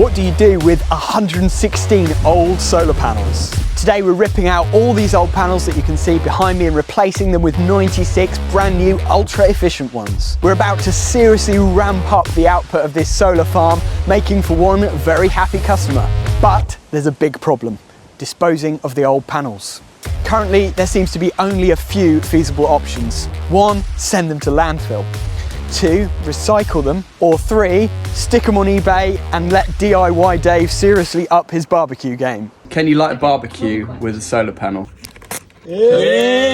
What do you do with 116 old solar panels? Today we're ripping out all these old panels that you can see behind me and replacing them with 96 brand new ultra efficient ones. We're about to seriously ramp up the output of this solar farm, making for one very happy customer. But there's a big problem: disposing of the old panels. Currently, there seems to be only a few feasible options. 1, send them to landfill. 2, recycle them. Or 3, stick them on eBay and let DIY Dave seriously up his barbecue game. Can you light a barbecue with a solar panel? Yay!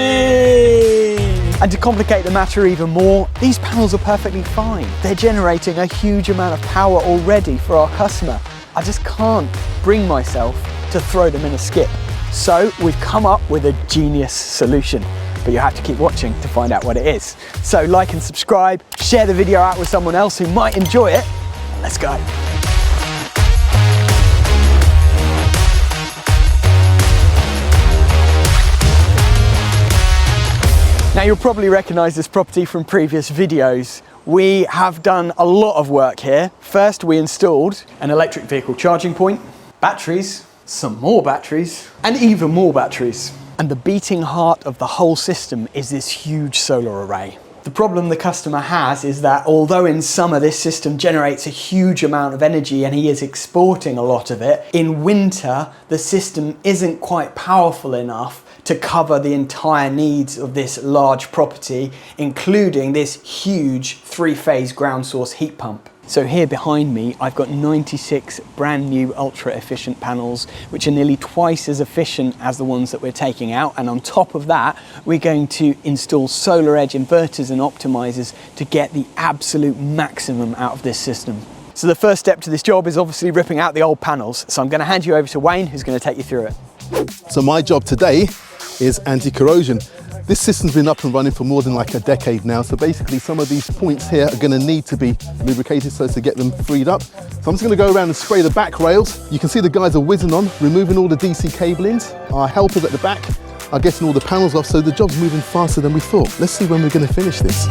And to complicate the matter even more, these panels are perfectly fine. They're generating a huge amount of power already for our customer. I just can't bring myself to throw them in a skip. So we've come up with a genius solution, but you have to keep watching to find out what it is. So like and subscribe, share the video out with someone else who might enjoy it, and let's go. Now you'll probably recognize this property from previous videos. We have done a lot of work here. First, we installed an electric vehicle charging point, batteries, some more batteries, and even more batteries. And the beating heart of the whole system is this huge solar array. The problem the customer has is that although in summer this system generates a huge amount of energy and he is exporting a lot of it, in winter the system isn't quite powerful enough to cover the entire needs of this large property, including this huge 3-phase ground source heat pump. So here behind me, I've got 96 brand new ultra efficient panels, which are nearly twice as efficient as the ones that we're taking out. And on top of that, we're going to install SolarEdge inverters and optimizers to get the absolute maximum out of this system. So the first step to this job is obviously ripping out the old panels. So I'm going to hand you over to Wayne, who's going to take you through it. So my job today is anti-corrosion. This system's been up and running for more than like a decade now, so basically some of these points here are going to need to be lubricated so as to get them freed up. So I'm just going to go around and spray the back rails. You can see the guys are whizzing on, removing all the DC cablings. Our helpers at the back are getting all the panels off, so the job's moving faster than we thought. Let's see when we're going to finish this.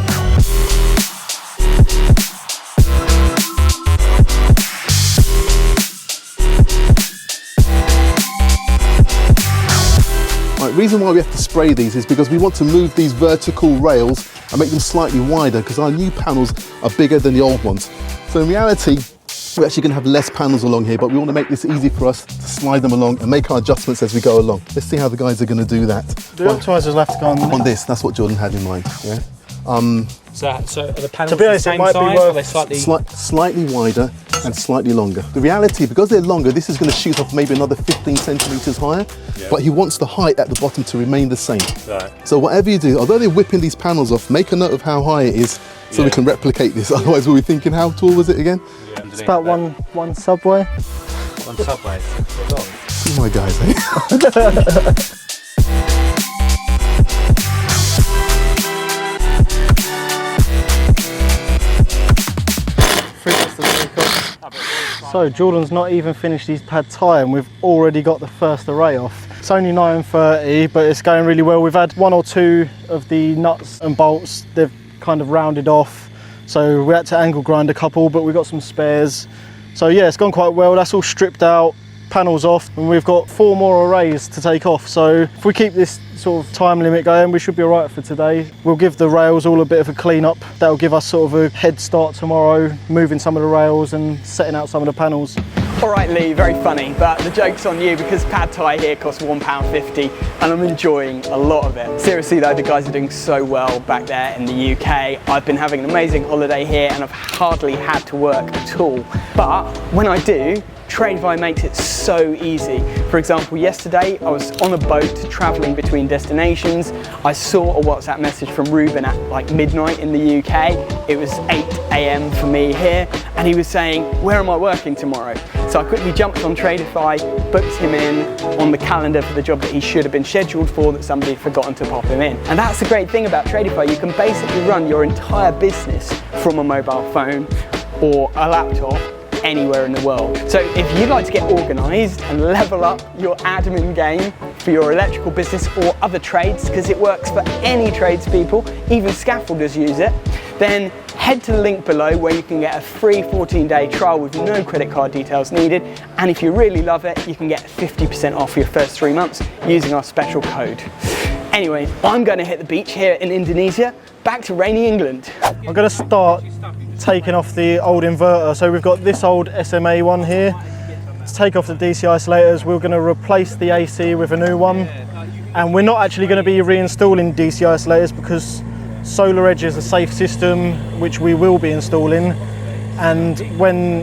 The reason why we have to spray these is because we want to move these vertical rails and make them slightly wider, because our new panels are bigger than the old ones. So in reality, we're actually going to have less panels along here, but we want to make this easy for us to slide them along and make our adjustments as we go along. Let's see how the guys are going to do that. The Optimizers will have to go on this. That's what Jordan had in mind. Yeah. So are the panels to be honest, the same it might size, be or are they slightly wider and slightly longer. The reality, because they're longer, this is going to shoot off maybe another 15 centimeters higher, but he wants the height at the bottom to remain the same. Right. So whatever you do, although they're whipping these panels off, make a note of how high it is so we can replicate this. Otherwise we'll be thinking, how tall was it again? Yeah. It's about one subway. One subway. See my guys, eh? So Jordan's not even finished his pad tie and we've already got the first array off. It's only 9:30, but it's going really well. We've had 1 or 2 of the nuts and bolts, they've kind of rounded off. So we had to angle grind a couple, but we've got some spares. So yeah, it's gone quite well. That's all stripped out, panels off, and we've got 4 more arrays to take off. So if we keep this sort of time limit going, we should be all right for today. We'll give the rails all a bit of a clean up. That'll give us sort of a head start tomorrow, moving some of the rails and setting out some of the panels. All right, Lee, very funny, but the joke's on you because pad thai here costs £1.50 and I'm enjoying a lot of it. Seriously though, the guys are doing so well back there in the UK. I've been having an amazing holiday here and I've hardly had to work at all. But when I do, Tradify makes it so easy. For example, yesterday I was on a boat traveling between destinations. I saw a WhatsApp message from Ruben at like midnight in the UK. It was 8 AM for me here, and he was saying, where am I working tomorrow? So I quickly jumped on Tradify, booked him in on the calendar for the job that he should have been scheduled for, that somebody had forgotten to pop him in. And that's the great thing about Tradify. You can basically run your entire business from a mobile phone or a laptop anywhere in the world. So if you'd like to get organised and level up your admin game for your electrical business or other trades, because it works for any tradespeople, even scaffolders use it, then head to the link below where you can get a free 14-day trial with no credit card details needed. And if you really love it, you can get 50% off your first 3 months using our special code. Anyway, I'm going to hit the beach here in Indonesia, back to rainy England. I'm going to start taking off the old inverter. So we've got this old SMA one here. Let's take off the DC isolators. We're going to replace the AC with a new one. And we're not actually going to be reinstalling DC isolators because SolarEdge is a safe system, which we will be installing. And when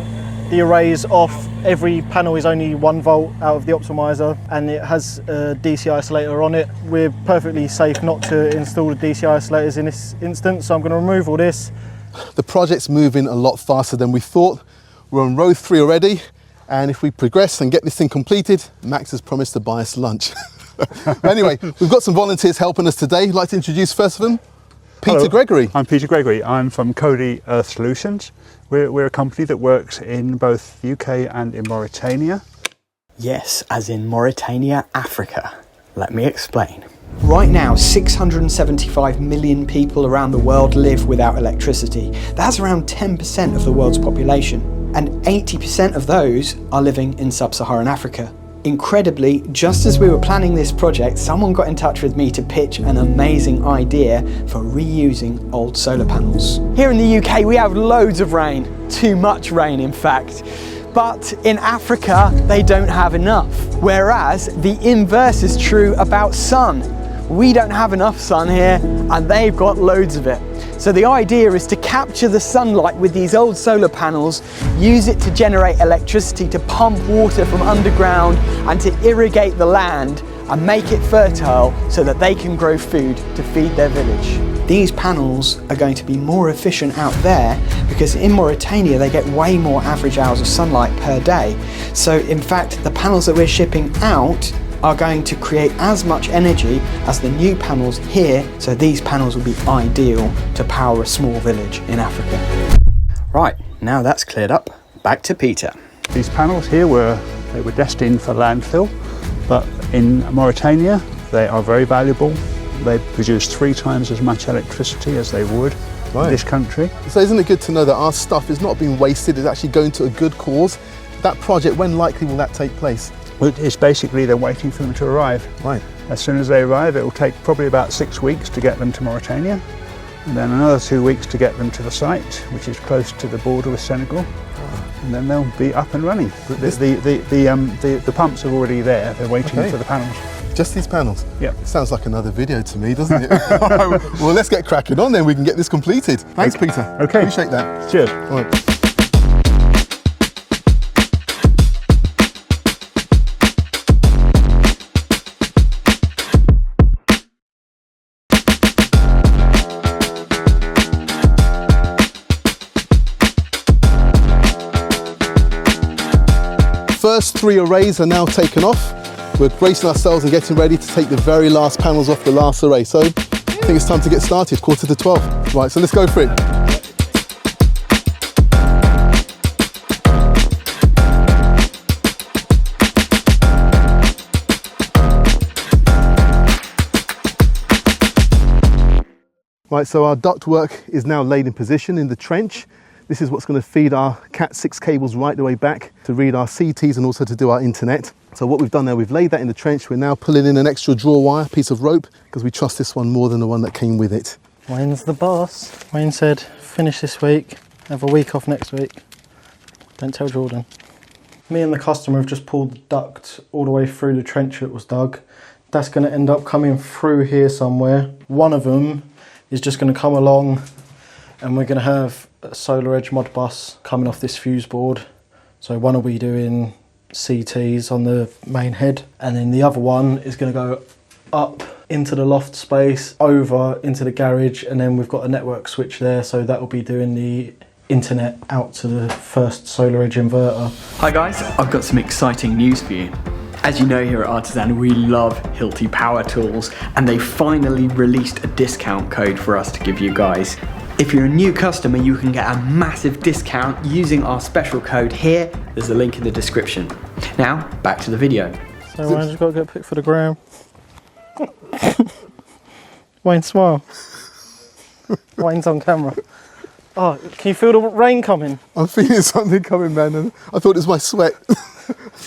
the array's off, every panel is only 1 volt out of the Optimiser and it has a DC isolator on it. We're perfectly safe not to install the DC isolators in this instance, so I'm going to remove all this. The project's moving a lot faster than we thought. We're on row 3 already, and if we progress and get this thing completed, Max has promised to buy us lunch. Anyway, we've got some volunteers helping us today. I'd like to introduce first of them, Peter Hello, Gregory. I'm Peter Gregory. I'm from Cody Earth Solutions. We're a company that works in both the UK and in Mauritania. Yes, as in Mauritania, Africa. Let me explain. Right now, 675 million people around the world live without electricity. That's around 10% of the world's population. And 80% of those are living in sub-Saharan Africa. Incredibly, just as we were planning this project, someone got in touch with me to pitch an amazing idea for reusing old solar panels. Here in the UK, we have loads of rain, too much rain in fact. But in Africa, they don't have enough. Whereas the inverse is true about sun. We don't have enough sun here, and they've got loads of it. So the idea is to capture the sunlight with these old solar panels, use it to generate electricity, to pump water from underground and to irrigate the land and make it fertile so that they can grow food to feed their village. These panels are going to be more efficient out there because in Mauritania they get way more average hours of sunlight per day. So in fact, the panels that we're shipping out are going to create as much energy as the new panels here, so these panels will be ideal to power a small village in Africa. Right, now that's cleared up, back to Peter. These panels here were destined for landfill, but in Mauritania they are very valuable. They produce 3 times as much electricity as they would in this country. So isn't it good to know that our stuff is not being wasted, it's actually going to a good cause? That project, when likely will that take place? It's basically they're waiting for them to arrive. Right. As soon as they arrive, it will take probably about 6 weeks to get them to Mauritania, and then another 2 weeks to get them to the site, which is close to the border with Senegal, and then they'll be up and running. The pumps are already there, they're waiting for the panels. Just these panels? Yep. It sounds like another video to me, doesn't it? Well, let's get cracking on then, we can get this completed. Thanks, Peter. Okay. Appreciate that. Cheers. All right. First 3 arrays are now taken off. We're bracing ourselves and getting ready to take the very last panels off the last array. So I think it's time to get started, 11:45. Right, so let's go for it. Right, so our ductwork is now laid in position in the trench. This is what's going to feed our Cat 6 cables right the way back to read our CTs and also to do our internet. So what we've done there, we've laid that in the trench. We're now pulling in an extra draw wire, piece of rope, because we trust this one more than the one that came with it. Wayne's the boss. Wayne said, finish this week, have a week off next week. Don't tell Jordan. Me and the customer have just pulled the duct all the way through the trench that was dug. That's going to end up coming through here somewhere. One of them is just going to come along and we're going to have a SolarEdge Modbus coming off this fuse board. So one will be doing CTs on the main head, and then the other one is going to go up into the loft space, over into the garage, and then we've got a network switch there, so that will be doing the internet out to the first SolarEdge inverter. Hi guys, I've got some exciting news for you. As you know, here at Artisan, we love Hilti power tools, and they finally released a discount code for us to give you guys. If you're a new customer, you can get a massive discount using our special code here. There's a link in the description. Now, back to the video. So Wayne's just got to get picked for the gram. Wayne, smile. Wayne's on camera. Oh, can you feel the rain coming? I'm feeling something coming, man, and I thought it was my sweat.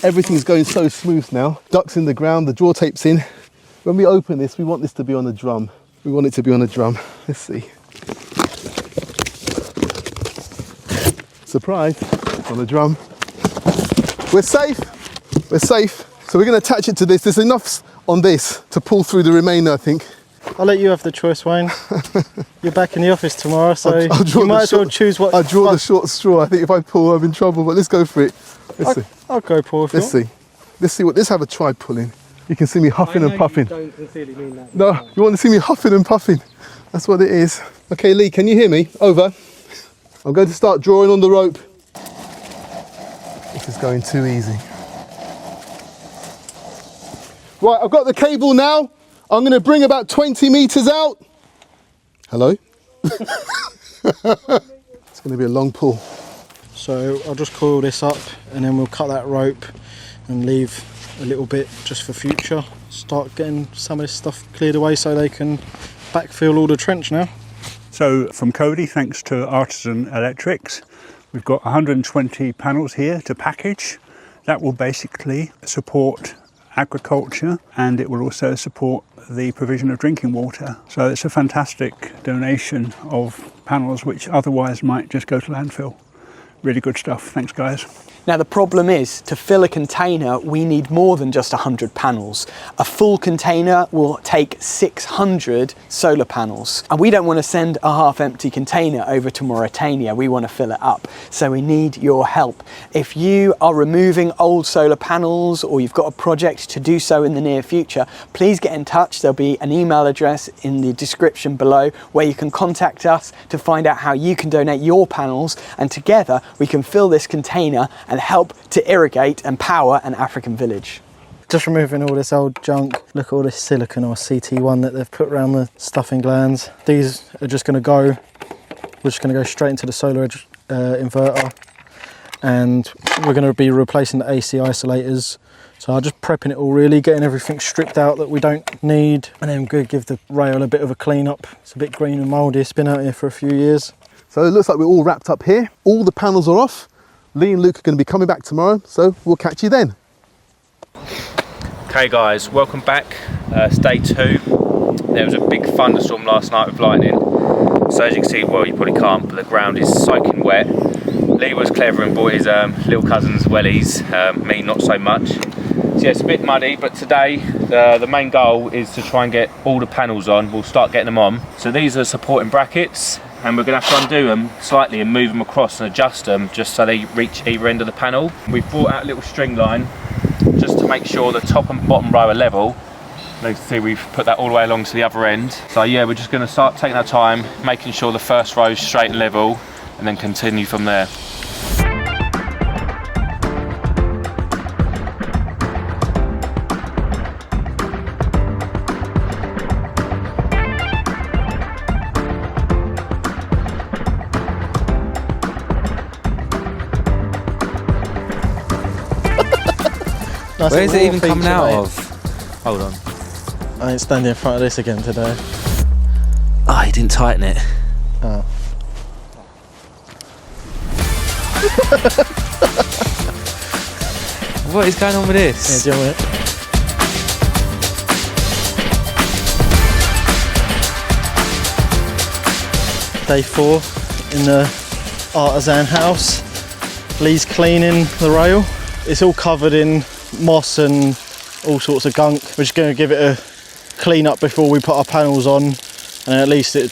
Everything's going so smooth now. Ducks in the ground, the draw tape's in. When we open this, we want this to be on a drum. We want it to be on a drum. Let's see. Surprise, on a drum. We're safe, we're safe. So we're going to attach it to this. There's enough on this to pull through the remainder, I think. I'll let you have the choice, Wayne. You're back in the office tomorrow, so you might as well choose what... I'll draw the short straw. I think if I pull, I'm in trouble, but let's go for it. Let's see. I'll go pull if you want. Let's see let's have a try pulling. You can see me huffing and puffing. You don't sincerely mean that. No, you want to see me huffing and puffing. That's what it is. Okay, Lee, can you hear me? Over. I'm going to start drawing on the rope. This is going too easy. Right, I've got the cable now. I'm going to bring about 20 meters out. Hello? It's going to be a long pull. So I'll just coil this up and then we'll cut that rope and leave a little bit just for future. Start getting some of this stuff cleared away so they can backfill all the trench now. So from Cody, thanks to Artisan Electrics, we've got 120 panels here to package. That will basically support agriculture and it will also support the provision of drinking water. So it's a fantastic donation of panels which otherwise might just go to landfill. Really good stuff. Thanks, guys. Now the problem is, to fill a container, we need more than just 100 panels. A full container will take 600 solar panels. And we don't want to send a half-empty container over to Mauritania. We want to fill it up. So we need your help. If you are removing old solar panels or you've got a project to do so in the near future, please get in touch. There'll be an email address in the description below where you can contact us to find out how you can donate your panels, and together we can fill this container and help to irrigate and power an African village. Just removing all this old junk. Look at all this silicon or CT1 that they've put around the stuffing glands. These are just going to go, we're just going to go straight into the SolarEdge inverter, and we're going to be replacing the AC isolators. So I'm just prepping it all really, getting everything stripped out that we don't need, and then we're going to give the rail a bit of a clean up. It's a bit green and mouldy, it's been out here for a few years. So it looks like we're all wrapped up here. All the panels are off. Lee and Luke are going to be coming back tomorrow, so we'll catch you then. Okay guys, welcome back. It's day 2. There was a big thunderstorm last night with lightning. So as you can see, well you probably can't, but the ground is soaking wet. Lee was clever and bought his little cousin's wellies, me not so much. So yeah, it's a bit muddy, but today the main goal is to try and get all the panels on. We'll start getting them on. So these are supporting brackets, and we're going to have to undo them slightly and move them across and adjust them just so they reach either end of the panel. We've brought out a little string line just to make sure the top and bottom row are level. You can see we've put that all the way along to the other end. So yeah, we're just going to start taking our time, making sure the first row is straight and level, and then continue from there. Where is it even coming out of? Hold on. I ain't standing in front of this again today. Oh, you didn't tighten it. Oh. What is going on with this? Yeah, deal with it. Day 4 in the Artisan house. Lee's cleaning the rail. It's all covered in moss and all sorts of gunk. We're just going to give it a clean up before we put our panels on, and at least it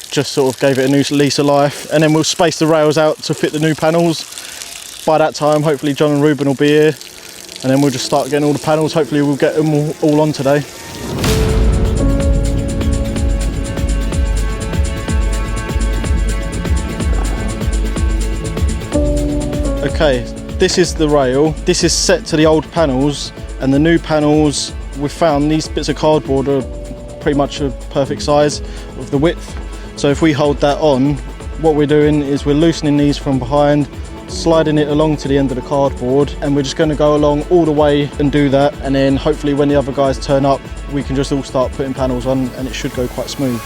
just sort of gave it a new lease of life. And then we'll space the rails out to fit the new panels. By that time, hopefully John and Ruben will be here, and then we'll just start getting all the panels. Hopefully we'll get them all on today. Okay, this is the rail. This is set to the old panels, and the new panels, we've found these bits of cardboard are pretty much a perfect size of the width. So if we hold that on, what we're doing is we're loosening these from behind, sliding it along to the end of the cardboard, and we're just going to go along all the way and do that, and then hopefully when the other guys turn up we can just all start putting panels on and it should go quite smooth.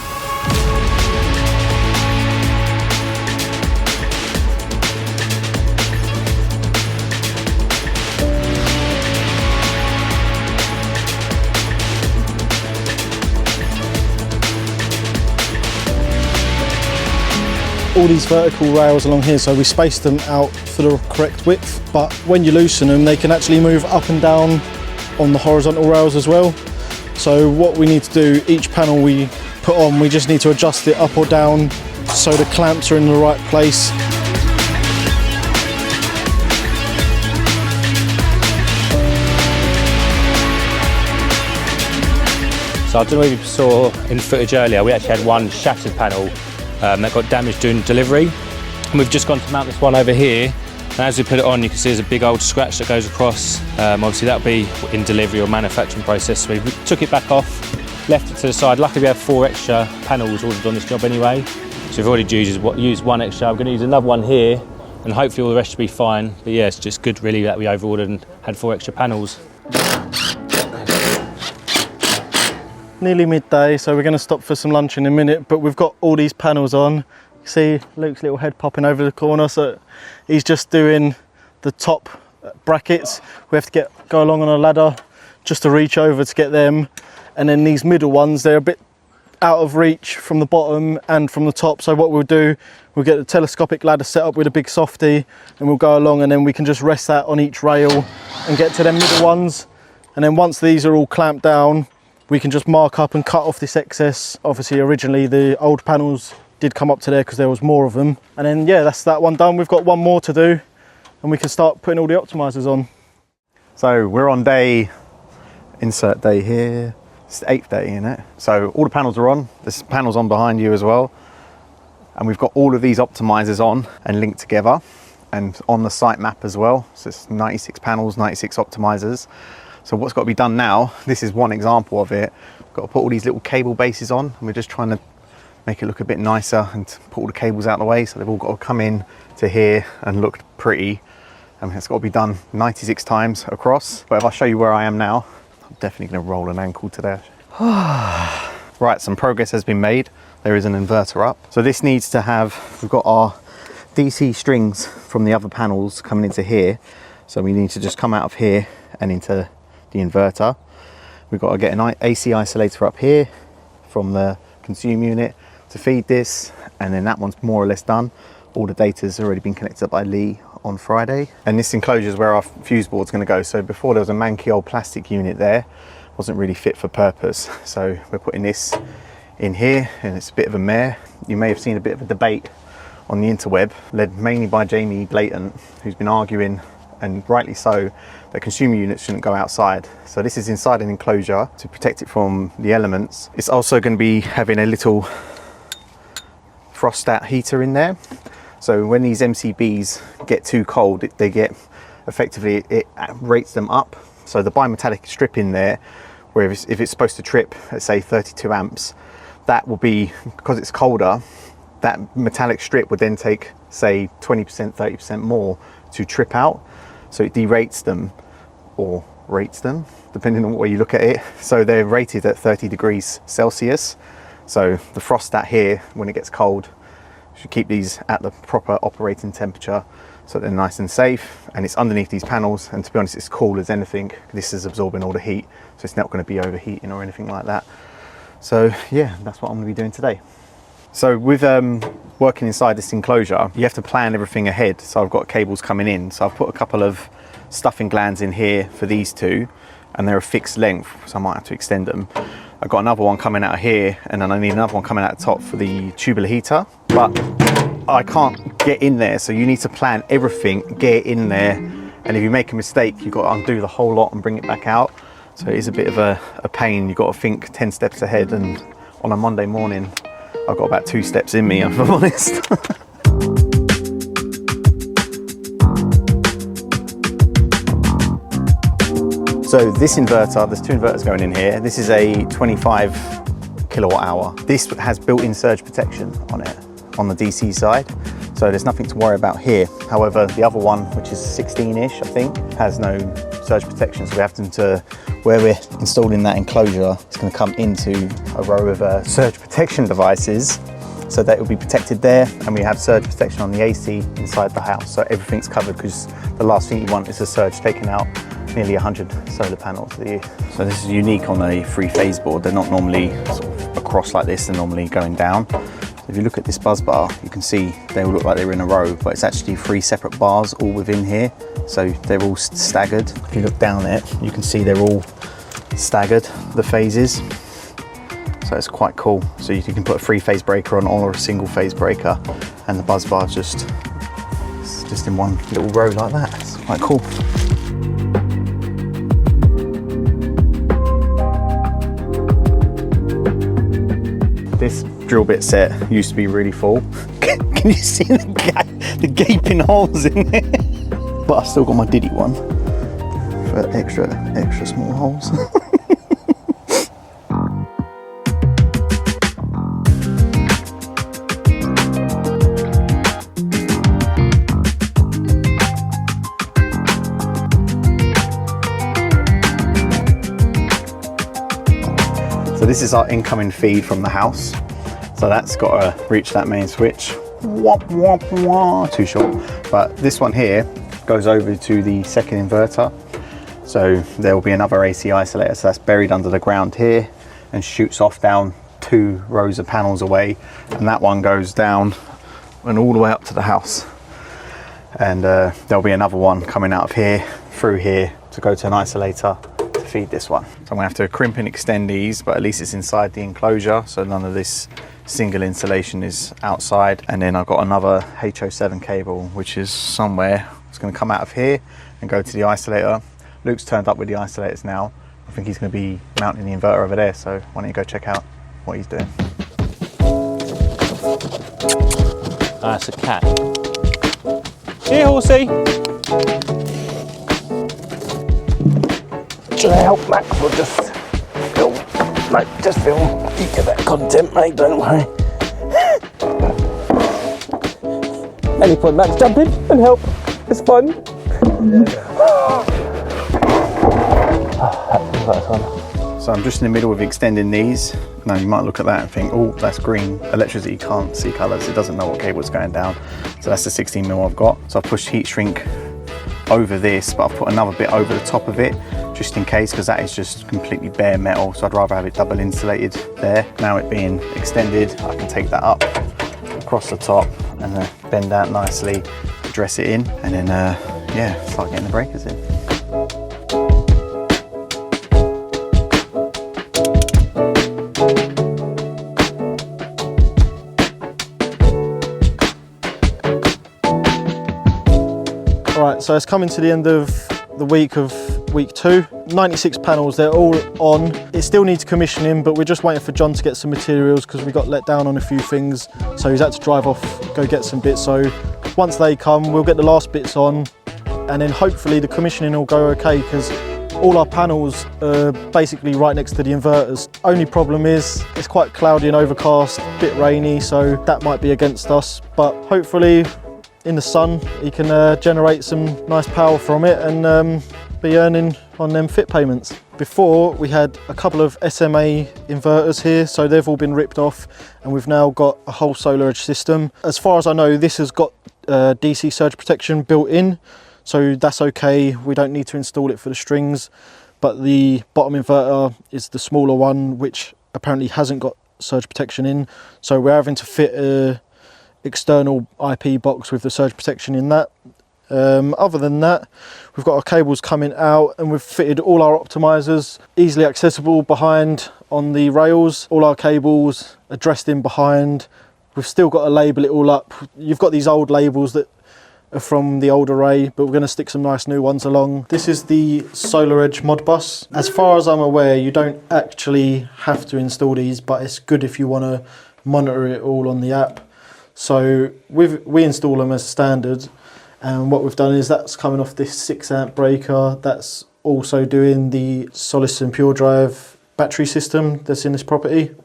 All these vertical rails along here, so we spaced them out for the correct width, but when you loosen them they can actually move up and down on the horizontal rails as well. So what we need to do, each panel we put on, we just need to adjust it up or down so the clamps are in the right place. So I don't know if you saw in footage earlier, we actually had one shattered panel that got damaged during delivery. And we've just gone to mount this one over here. And as we put it on, you can see there's a big old scratch that goes across. Obviously that'll be in delivery or manufacturing process. So we took it back off, left it to the side. Luckily we have 4 extra panels ordered on this job anyway. So we've already used one extra. I'm going to use another one here and hopefully all the rest should be fine. But yeah, it's just good really that we over-ordered and had 4 extra panels. Nearly midday, so we're going to stop for some lunch in a minute, but we've got all these panels on. You see Luke's little head popping over the corner, so he's just doing the top brackets. We have to go along on a ladder just to reach over to get them, and then these middle ones, they're a bit out of reach from the bottom and from the top. So what we'll do, we'll get the telescopic ladder set up with a big softy and we'll go along, and then we can just rest that on each rail and get to them middle ones. And then once these are all clamped down, we can just mark up and cut off this excess. Obviously originally the old panels did come up to there because there was more of them. And then yeah, that's that one done. We've got one more to do and we can start putting all the optimizers on. So we're on day, insert day here, it's the 8th day, isn't it? So all the panels are on, there's panels on behind you as well. And we've got all of these optimizers on and linked together and on the site map as well. So it's 96 panels, 96 optimizers. So what's got to be done now, this is one example of it. We've got to put all these little cable bases on, and we're just trying to make it look a bit nicer and put all the cables out of the way, so they've all got to come in to here and look pretty. It's got to be done 96 times across. But if I show you where I am now, I'm definitely going to roll an ankle today. Right, some progress has been made. There is an inverter up. So this needs to have, we've got our DC strings from the other panels coming into here. So we need to just come out of here and into the inverter. We've got to get an AC isolator up here from the consume unit to feed this, and then that one's more or less done. All the data's already been connected up by Lee on Friday. And this enclosure is where our fuse board's going to go. So before there was a manky old plastic unit there, wasn't really fit for purpose. So we're putting this in here, and it's a bit of a mare. You may have seen a bit of a debate on the interweb, led mainly by Jamie Blatant, who's been arguing, and rightly so, that consumer units shouldn't go outside. So this is inside an enclosure to protect it from the elements. It's also going to be having a little frost-stat heater in there. So when these MCBs get too cold, they get, effectively, it rates them up. So the bimetallic strip in there, where if it's supposed to trip at say 32 amps, that will be, because it's colder, that metallic strip would then take say 20%, 30% more to trip out. So it derates them, or rates them, depending on what way you look at it. So they're rated at 30 degrees Celsius. So the frost stat here, when it gets cold, should keep these at the proper operating temperature so they're nice and safe. And it's underneath these panels, and to be honest, it's cool as anything. This is absorbing all the heat, so it's not going to be overheating or anything like that. So yeah, that's what I'm going to be doing today. So with working inside this enclosure, you have to plan everything ahead. So I've got cables coming in. So I've put a couple of stuffing glands in here for these two, and they're a fixed length, so I might have to extend them. I've got another one coming out here, and then I need another one coming out the top for the tubular heater. But I can't get in there, so you need to plan everything, get in there. And if you make a mistake, you've got to undo the whole lot and bring it back out. So it is a bit of a pain. You've got to think 10 steps ahead, and on a Monday morning, I've got about 2 steps in me, if I'm honest. So this inverter, there's 2 inverters going in here. This is a 25 kilowatt hour. This has built-in surge protection on it. on the DC side. So there's nothing to worry about here. However, the other one, which is 16-ish, I think, has no surge protection. So we have to, where we're installing that enclosure, it's going to come into a row of surge protection devices, so that it will be protected there, and we have surge protection on the AC inside the house. So everything's covered, because the last thing you want is a surge taking out nearly 100 solar panels a year. So this is unique on a 3-phase board. They're not normally sort of across like this, they're normally going down. If you look at this buzz bar, you can see they all look like they're in a row, but it's actually 3 separate bars all within here. So they're all staggered. If you look down it, you can see they're all staggered, the phases. So it's quite cool. So you can put a 3-phase breaker on or a single-phase breaker, and the buzz bar is just in one little row like that. It's quite cool. This drill bit set used to be really full. Can you see the gaping holes in there? But I've still got my Diddy one for extra small holes. So this is our incoming feed from the house. So that's got to reach that main switch. Too short. But this one here goes over to the second inverter. So there will be another AC isolator. So that's buried under the ground here and shoots off down 2 rows of panels away. And that one goes down and all the way up to the house. And there'll be another one coming out of here, through here, to go to an isolator to feed this one. So I'm gonna have to crimp and extend these, but at least it's inside the enclosure, so none of this single insulation is outside. And then I've got another HO7 cable, which is somewhere. It's gonna come out of here and go to the isolator. Luke's turned up with the isolators now. I think he's gonna be mounting the inverter over there, so why don't you go check out what he's doing. That's a cat. Here, horsey. Should I help Max or just film? Mate, just film. You get that content, mate, don't worry. Any point Max jump in and help. It's fun. So I'm just in the middle of extending these. Now you might look at that and think, oh, that's green. Electricity can't see colours. It doesn't know what cable's going down. So that's the 16mm I've got. So I've pushed heat shrink over this, but I've put another bit over the top of it, just in case, because that is just completely bare metal. So I'd rather have it double insulated there. Now it being extended, I can take that up across the top and bend that nicely, dress it in, and then yeah, start getting the breakers in. Right, so it's coming to the end of the week of week 2. 96 panels, they're all on. It still needs commissioning, but we're just waiting for John to get some materials because we got let down on a few things. So he's had to drive off, go get some bits. So once they come, we'll get the last bits on, and then hopefully the commissioning will go okay, because all our panels are basically right next to the inverters. Only problem is it's quite cloudy and overcast, a bit rainy, so that might be against us. But hopefully in the sun, he can generate some nice power from it and be earning on them fit payments. Before, we had a couple of SMA inverters here, so they've all been ripped off, and we've now got a whole SolarEdge system. As far as I know, this has got DC surge protection built in, so that's okay. We don't need to install it for the strings, but the bottom inverter is the smaller one, which apparently hasn't got surge protection in, so we're having to fit a external IP box with the surge protection in that. Other than that, we've got our cables coming out, and we've fitted all our Optimisers easily accessible behind on the rails. All our cables are dressed in behind. We've still got to label it all up. You've got these old labels that are from the old array, but we're going to stick some nice new ones along. This is the SolarEdge Modbus. As far as I'm aware, you don't actually have to install these, but it's good if you want to monitor it all on the app. So we install them as standard, and what we've done is that's coming off this 6-amp breaker. That's also doing the Solison Pure Drive battery system that's in this property.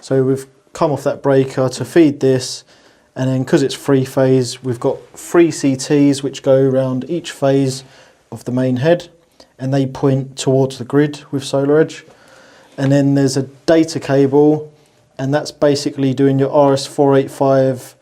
So we've come off that breaker to feed this, And then because it's 3-phase, we've got 3 CTs which go around each phase of the main head, and they point towards the grid with SolarEdge. And then there's a data cable, and that's basically doing your RS485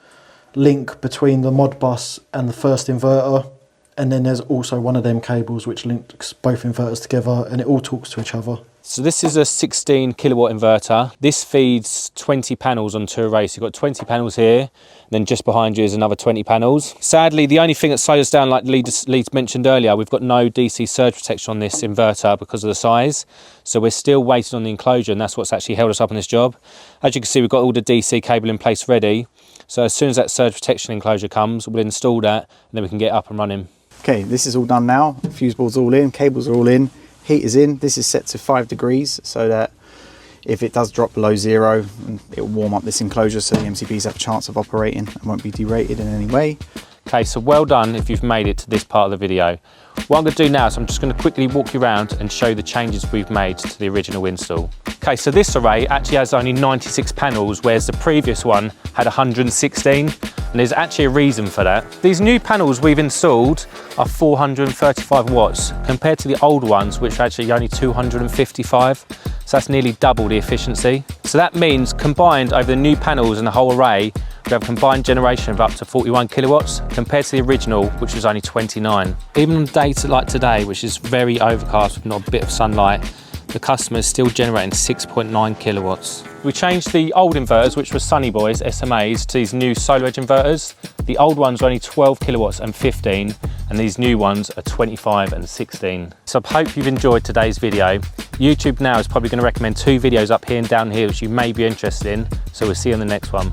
link between the Modbus and the first inverter. And then there's also one of them cables which links both inverters together, and it all talks to each other. So this is a 16 kilowatt inverter. This feeds 20 panels onto a array. So you've got 20 panels here, and then just behind you is another 20 panels. Sadly, the only thing that slows us down, like Lee mentioned earlier, we've got no DC surge protection on this inverter because of the size. So we're still waiting on the enclosure, and that's what's actually held us up on this job. As you can see, we've got all the DC cable in place ready. So as soon as that surge protection enclosure comes, we'll install that, and then we can get up and running. Okay, this is all done now. Fuse board's all in, cables are all in. Heat is in. This is set to 5 degrees so that if it does drop below 0, it will warm up this enclosure so the MCBs have a chance of operating and won't be derated in any way. Okay, so well done if you've made it to this part of the video. What I'm going to do now is I'm just going to quickly walk you around and show you the changes we've made to the original install. Okay, so this array actually has only 96 panels, whereas the previous one had 116, and there's actually a reason for that. These new panels we've installed are 435 watts, compared to the old ones, which are actually only 255. So that's nearly double the efficiency. So that means combined over the new panels and the whole array, we have a combined generation of up to 41 kilowatts compared to the original, which was only 29. Even on days like today, which is very overcast with not a bit of sunlight, the customer is still generating 6.9 kilowatts. We changed the old inverters, which were Sunny Boys SMAs, to these new SolarEdge inverters. The old ones were only 12 kilowatts and 15, and these new ones are 25 and 16. So I hope you've enjoyed today's video. YouTube now is probably going to recommend 2 videos up here and down here which you may be interested in, so we'll see you on the next one.